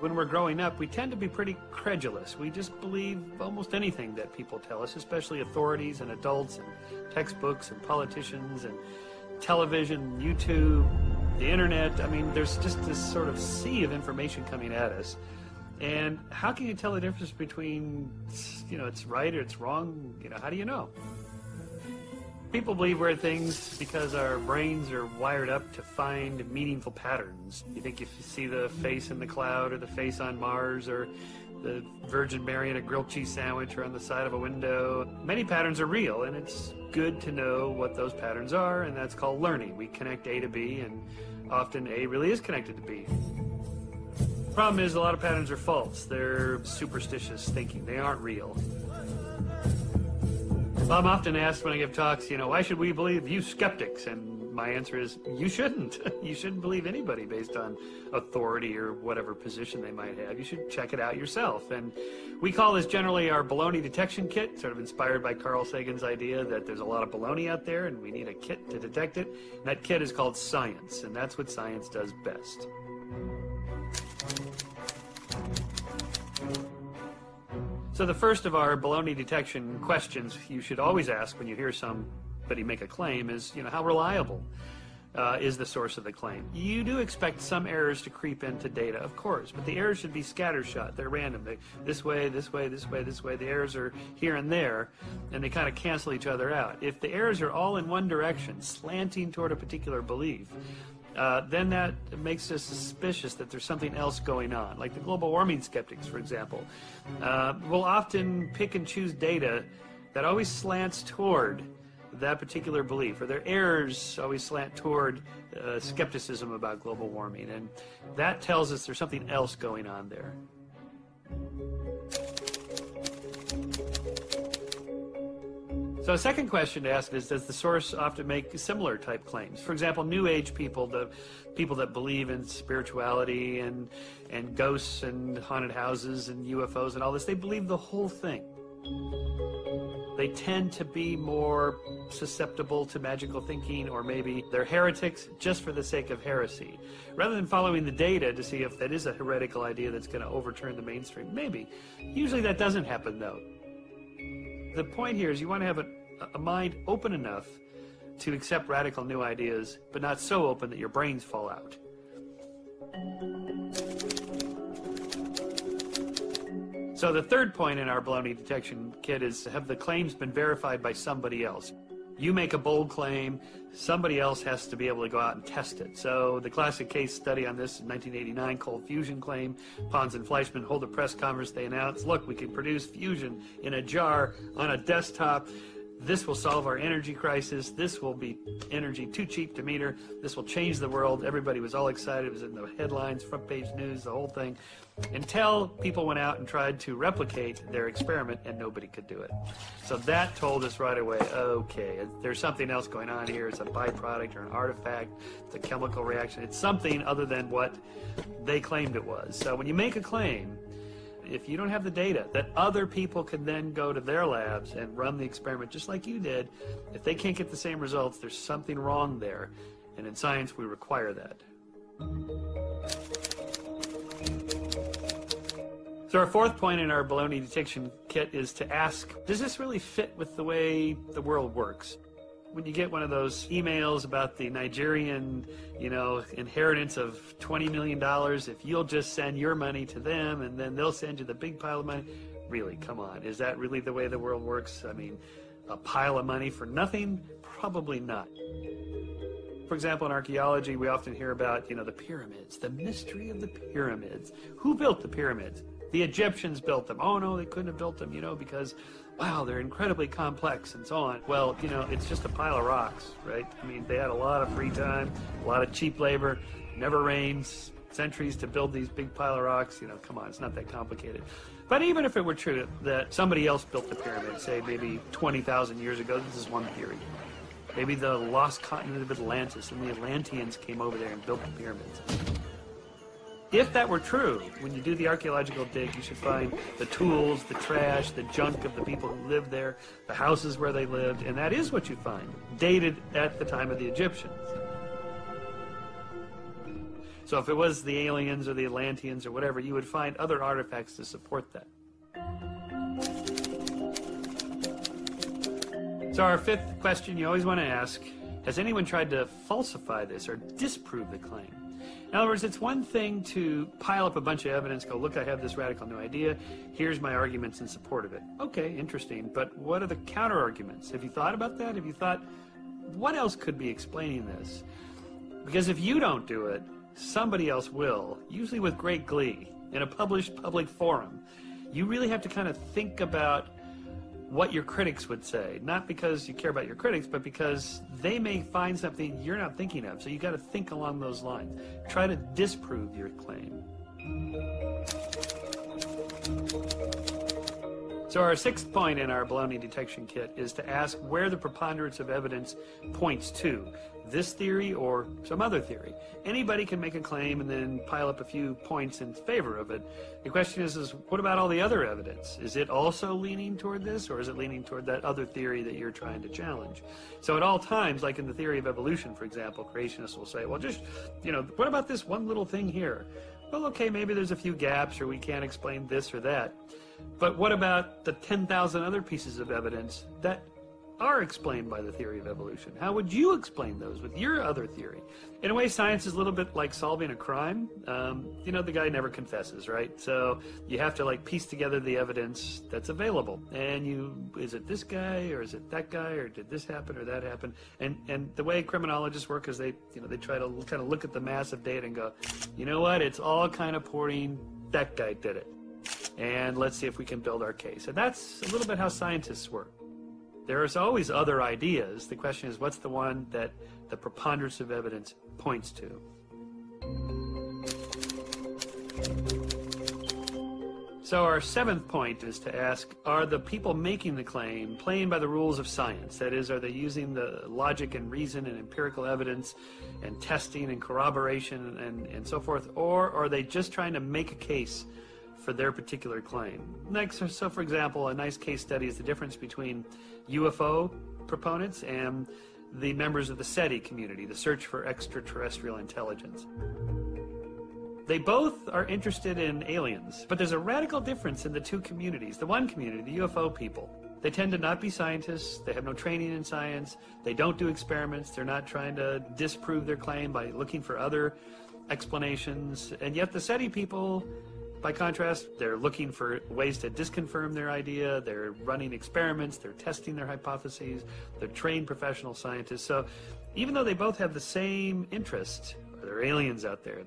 When we're growing up, we tend to be pretty credulous. We just believe almost anything that people tell us, especially authorities and adults and textbooks and politicians and television, YouTube, the internet. I mean, there's just this sort of sea of information coming at us. And how can you tell the difference between, it's right or it's wrong? How do you know? People believe weird things because our brains are wired up to find meaningful patterns. You think if you see the face in the cloud or the face on Mars or the Virgin Mary in a grilled cheese sandwich or on the side of a window, many patterns are real, and it's good to know what those patterns are, and that's called learning. We connect A to B, and often A really is connected to B. The problem is a lot of patterns are false. They're superstitious thinking. They aren't real. Well, I'm often asked when I give talks, why should we believe you skeptics? And my answer is, you shouldn't. You shouldn't believe anybody based on authority or whatever position they might have. You should check it out yourself. And we call this generally our baloney detection kit, sort of inspired by Carl Sagan's idea that there's a lot of baloney out there and we need a kit to detect it. And that kit is called science, and that's what science does best. So the first of our baloney detection questions you should always ask when you hear somebody make a claim is, how reliable is the source of the claim? You do expect some errors to creep into data, of course, but the errors should be scattershot. They're random. This way, this way, this way, this way. The errors are here and there, and they kind of cancel each other out. If the errors are all in one direction, slanting toward a particular belief, then that makes us suspicious that there's something else going on. Like the global warming skeptics, for example, will often pick and choose data that always slants toward that particular belief, or their errors always slant toward skepticism about global warming, and that tells us there's something else going on there. So a second question to ask is, does the source often make similar type claims? For example, New Age people, the people that believe in spirituality and ghosts and haunted houses and UFOs and all this, they believe the whole thing. They tend to be more susceptible to magical thinking, or maybe they're heretics just for the sake of heresy. Rather than following the data to see if that is a heretical idea that's going to overturn the mainstream, maybe. Usually that doesn't happen, though. The point here is you want to have a mind open enough to accept radical new ideas, but not so open that your brains fall out. So the third point in our baloney detection kit is, have the claims been verified by somebody else? You make a bold claim, somebody else has to be able to go out and test it. So the classic case study on this is 1989 cold fusion claim. Pons and Fleischmann hold a press conference. They announce, look, we can produce fusion in a jar on a desktop. This will solve our energy crisis. This will be energy too cheap to meter. This will change the world. Everybody was all excited. It was in the headlines, front page news, the whole thing. Until people went out and tried to replicate their experiment, and nobody could do it. So that told us right away, okay, there's something else going on here. It's a byproduct or an artifact. It's a chemical reaction. It's something other than what they claimed it was. So when you make a claim, if you don't have the data that other people can then go to their labs and run the experiment just like you did, if they can't get the same results, there's something wrong there. And in science, we require that. So our fourth point in our baloney detection kit is to ask, does this really fit with the way the world works? When you get one of those emails about the Nigerian, inheritance of $20 million, if you'll just send your money to them and then they'll send you the big pile of money, really, come on, is that really the way the world works? I mean, a pile of money for nothing? Probably not. For example, in archaeology, we often hear about, the pyramids, the mystery of the pyramids. Who built the pyramids? The Egyptians built them. Oh, no, they couldn't have built them, because, wow, they're incredibly complex and so on. Well, it's just a pile of rocks, right? I mean, they had a lot of free time, a lot of cheap labor, never rains, centuries to build these big pile of rocks. Come on, it's not that complicated. But even if it were true that somebody else built the pyramid, say maybe 20,000 years ago, this is one theory. Maybe the lost continent of Atlantis and the Atlanteans came over there and built the pyramids. If that were true, when you do the archaeological dig, you should find the tools, the trash, the junk of the people who lived there, the houses where they lived, and that is what you find, dated at the time of the Egyptians. So if it was the aliens or the Atlanteans or whatever, you would find other artifacts to support that. So our fifth question you always want to ask, has anyone tried to falsify this or disprove the claim? In other words, it's one thing to pile up a bunch of evidence, go, look, I have this radical new idea, here's my arguments in support of it. Okay, interesting, but what are the counter-arguments? Have you thought about that? Have you thought, what else could be explaining this? Because if you don't do it, somebody else will, usually with great glee, in a published public forum. You really have to kind of think about what your critics would say, not because you care about your critics, but because they may find something you're not thinking of. So you got to think along those lines. Try to disprove your claim. So our sixth point in our baloney detection kit is to ask where the preponderance of evidence points to, this theory or some other theory. Anybody can make a claim and then pile up a few points in favor of it. The question is what about all the other evidence? Is it also leaning toward this, or is it leaning toward that other theory that you're trying to challenge? So at all times, like in the theory of evolution, for example, creationists will say, well, just, what about this one little thing here? Well, okay, maybe there's a few gaps, or we can't explain this or that. But what about the 10,000 other pieces of evidence that are explained by the theory of evolution? How would you explain those with your other theory? In a way, science is a little bit like solving a crime. The guy never confesses, right? So you have to piece together the evidence that's available. And is it this guy, or is it that guy, or did this happen or that happen? And the way criminologists work is they try to kind of look at the massive data and go, you know what? It's all kind of pointing that guy did it. And let's see if we can build our case. And that's a little bit how scientists work. There's always other ideas. The question is, what's the one that the preponderance of evidence points to? So our seventh point is to ask, are the people making the claim playing by the rules of science? That is, are they using the logic and reason and empirical evidence and testing and corroboration and so forth? Or are they just trying to make a case for their particular claim? So for example, a nice case study is the difference between UFO proponents and the members of the SETI community, the Search for Extraterrestrial Intelligence. They both are interested in aliens, but there's a radical difference in the two communities. The one community, the UFO people, they tend to not be scientists, they have no training in science, they don't do experiments, they're not trying to disprove their claim by looking for other explanations, and yet the SETI people, by contrast, they're looking for ways to disconfirm their idea, they're running experiments, they're testing their hypotheses, they're trained professional scientists. So even though they both have the same interest, there are aliens out there,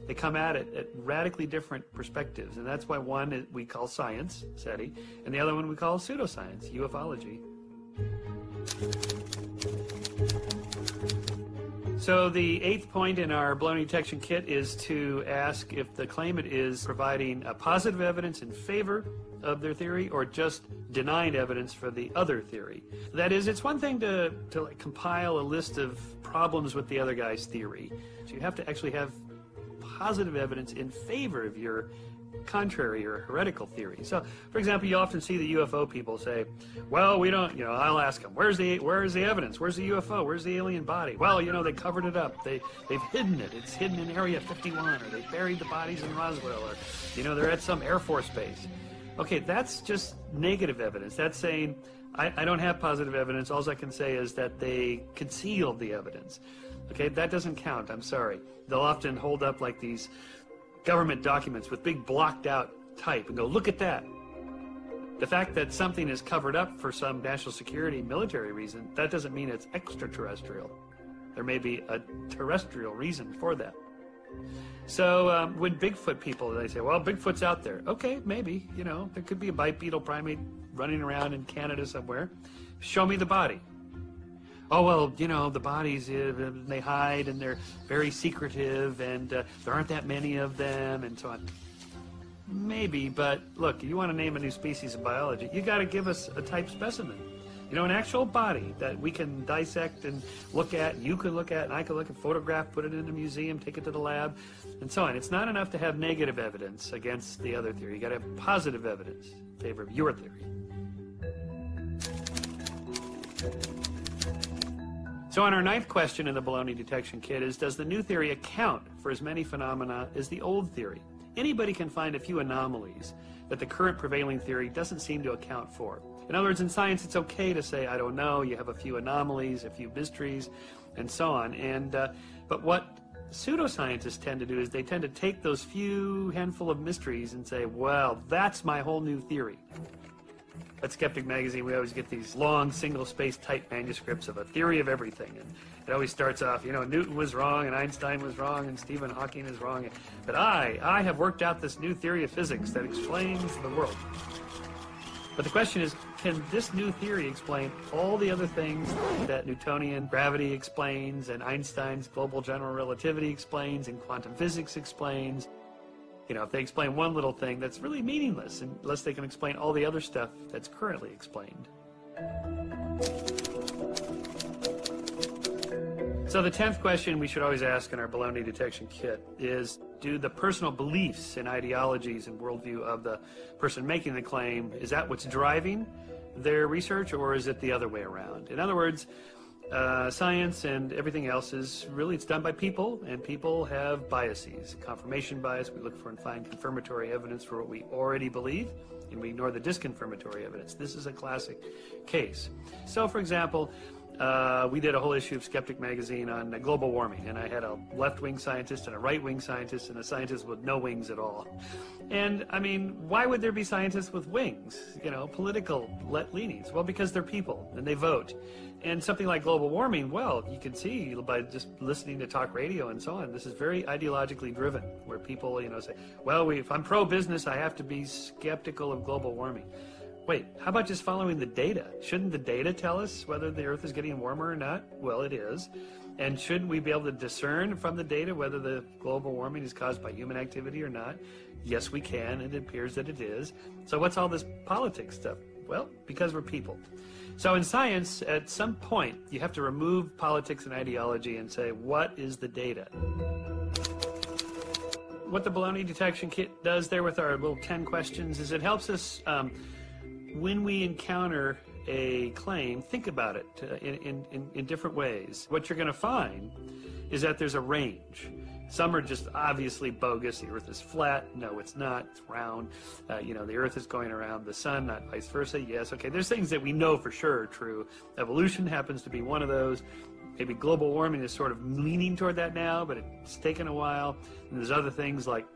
they come at it at radically different perspectives. And that's why one we call science, SETI, and the other one we call pseudoscience, ufology. So the eighth point in our baloney detection kit is to ask if the claimant is providing a positive evidence in favor of their theory or just denying evidence for the other theory. That is, it's one thing to compile a list of problems with the other guy's theory. So you have to actually have positive evidence in favor of your contrary or heretical theory. So, for example, you often see the UFO people say, well, we don't, I'll ask them, where's the evidence? Where's the UFO? Where's the alien body? Well, they covered it up. They've hidden it. It's hidden in Area 51, or they buried the bodies in Roswell, or, they're at some Air Force base. Okay, that's just negative evidence. That's saying, I don't have positive evidence. All I can say is that they concealed the evidence. Okay, that doesn't count. I'm sorry. They'll often hold up these government documents with big blocked out type and go, look at that. The fact that something is covered up for some national security military reason, that doesn't mean it's extraterrestrial. There may be a terrestrial reason for that. So when Bigfoot people, they say, well, Bigfoot's out there. Okay, maybe, there could be a bipedal primate running around in Canada somewhere. Show me the body. Oh, well, the bodies, they hide and they're very secretive and there aren't that many of them and so on. Maybe, but look, you want to name a new species in biology, you got to give us a type specimen. An actual body that we can dissect and look at, you can look at, and I can look at, photograph, put it in a museum, take it to the lab, and so on. It's not enough to have negative evidence against the other theory. You got to have positive evidence in favor of your theory. So on our ninth question in the baloney detection kit is, does the new theory account for as many phenomena as the old theory? Anybody can find a few anomalies that the current prevailing theory doesn't seem to account for. In other words, in science, it's okay to say, I don't know, you have a few anomalies, a few mysteries, and so on. But what pseudoscientists tend to do is they tend to take those few handful of mysteries and say, well, that's my whole new theory. At Skeptic Magazine, we always get these long, single-space type manuscripts of a theory of everything. And it always starts off, Newton was wrong, and Einstein was wrong, and Stephen Hawking is wrong. But I have worked out this new theory of physics that explains the world. But the question is, can this new theory explain all the other things that Newtonian gravity explains, and Einstein's global general relativity explains, and quantum physics explains? If they explain one little thing, that's really meaningless unless they can explain all the other stuff that's currently explained. So the 10th question we should always ask in our baloney detection kit is, do the personal beliefs and ideologies and worldview of the person making the claim, is that what's driving their research, or is it the other way around? In other words, science and everything else it's done by people, and people have biases. Confirmation bias, we look for and find confirmatory evidence for what we already believe, and we ignore the disconfirmatory evidence. This is a classic case. So, for example, we did a whole issue of Skeptic Magazine on global warming, and I had a left-wing scientist and a right-wing scientist and a scientist with no wings at all. And, why would there be scientists with wings, political leanings? Well, because they're people, and they vote. And something like global warming, well, you can see by just listening to talk radio and so on, this is very ideologically driven, where people, say, well, if I'm pro-business, I have to be skeptical of global warming. Wait, how about just following the data? Shouldn't the data tell us whether the Earth is getting warmer or not? Well, it is. And shouldn't we be able to discern from the data whether the global warming is caused by human activity or not? Yes, we can, and it appears that it is. So what's all this politics stuff? Well, because we're people. So in science, at some point, you have to remove politics and ideology and say, what is the data? What the baloney detection kit does there with our little 10 questions is it helps us, when we encounter a claim, think about it in different ways. What you're going to find is that there's a range. Some are just obviously bogus. The Earth is flat. No, it's not. It's round. The Earth is going around the sun, not vice versa. Yes, okay. There's things that we know for sure are true. Evolution happens to be one of those. Maybe global warming is sort of leaning toward that now, but it's taken a while. And there's other things like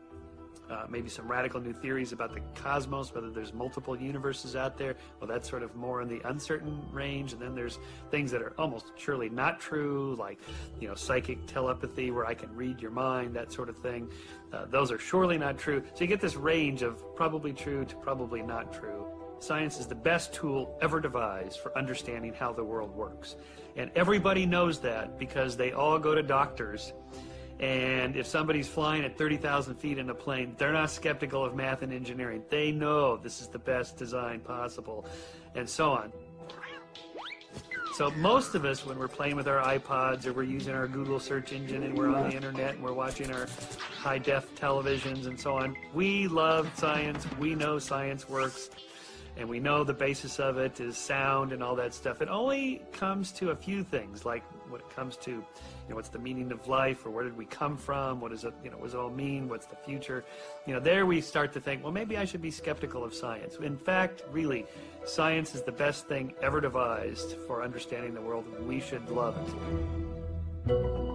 maybe some radical new theories about the cosmos, whether there's multiple universes out there. Well, that's sort of more in the uncertain range. And then there's things that are almost surely not true, like, psychic telepathy, where I can read your mind, that sort of thing. Those are surely not true. So you get this range of probably true to probably not true. Science is the best tool ever devised for understanding how the world works. And everybody knows that because they all go to doctors. And if somebody's flying at 30,000 feet in a plane, they're not skeptical of math and engineering. They know this is the best design possible, and so on. So most of us, when we're playing with our iPods or we're using our Google search engine and we're on the internet and we're watching our high-def televisions and so on, we love science. We know science works. And we know the basis of it is sound and all that stuff. It only comes to a few things, like when it comes to, what's the meaning of life, or where did we come from? What does it, what does it all mean? What's the future? There we start to think, well, maybe I should be skeptical of science. In fact, really, science is the best thing ever devised for understanding the world. We should love it.